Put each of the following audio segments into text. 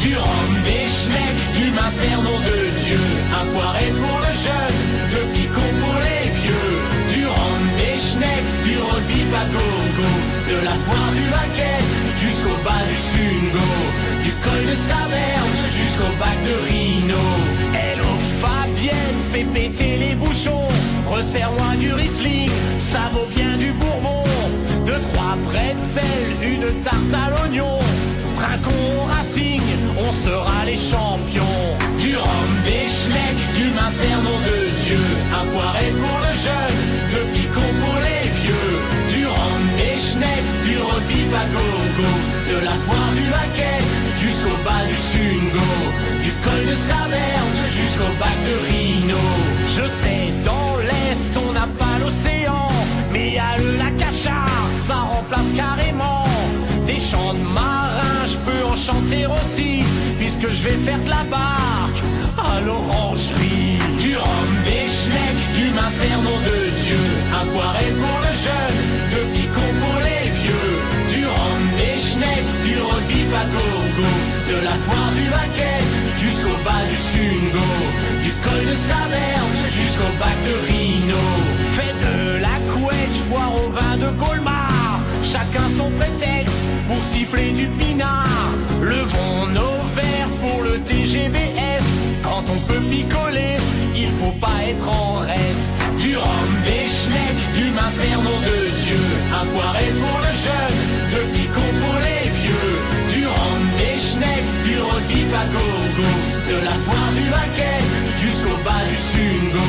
Du rhum, des schnecks, du minster, nom de Dieu. Un poiret pour le jeune, deux picons pour les vieux. Du rhum, des schnecks, du roast beef à gogo. De la foire du Baquet jusqu'au bas du Sungo. Du col de Saverne jusqu'au bac de Rhino. Hello Fabienne, fais péter les bouchons. Resserre-moi du Riesling, ça vaut bien du Bourbon. Deux, trois pretzels, une tarte à l'oignon. Trinquons au Racing, on sera les champions. Du rhum, des schnecks, du minster, nom de Dieu. Un poiret pour le jeune, deux picons pour les vieux. Du rhum, des schnecks, du roast beef à gogo. De la foire du Baquet jusqu'au bas du Sungo. Du col de Saverne jusqu'au bac de Rhino. Je sais, dans l'Est on n'a pas l'océan, mais y a le lac Achard, ça remplace carrément. Des chants de marins, je peux en chanter aussi, puisque je vais faire de la barque à l'orangerie. Du rhum, des schnecks, du minster, nom de Dieu. Un poiret pour le jeune, deux picons pour les vieux. Du rhum, des schnecks, du roast beef à gogo. De la foire du Baquet jusqu'au bas du Sungo. Du col de Saverne jusqu'au bac de Rhino. Fait de la couette, foire au vin de Colmar. Chacun son prétexte pour siffler du pinard. Levons nos verres pour le TGVS. Quand on peut picoler, il faut pas être en reste. Du rhum, des schnecks, du minster, nom de Dieu. Un poiret pour le jeune, deux picons pour les vieux. Du rhum, des schnecks, du roast beef à gogo. De la foire du Baquet jusqu'au bas du Sungo.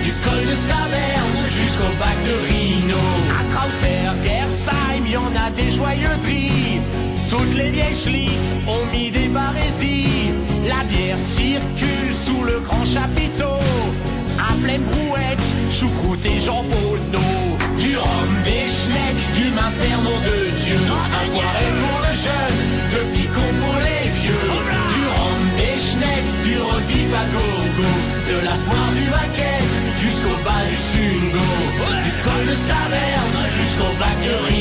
Du col de Saverne jusqu'au bac de Rhino. À Krauter, Gersheim, y en a des joyeuseries. Toutes les vieilles schlitz ont mis des barésies. La bière circule sous le grand chapiteau. À pleine brouette, choucroute et jambonneau. Du rhum, des schnecks, du minster, nom de Dieu. Un poiret pour le jeune, deux picons pour les vieux. Du rhum, des schnecks, du roast beef à gogo. De la foire du Baquet jusqu'au bas du Sungo. Du col de Saverne jusqu'au bac de Rhino.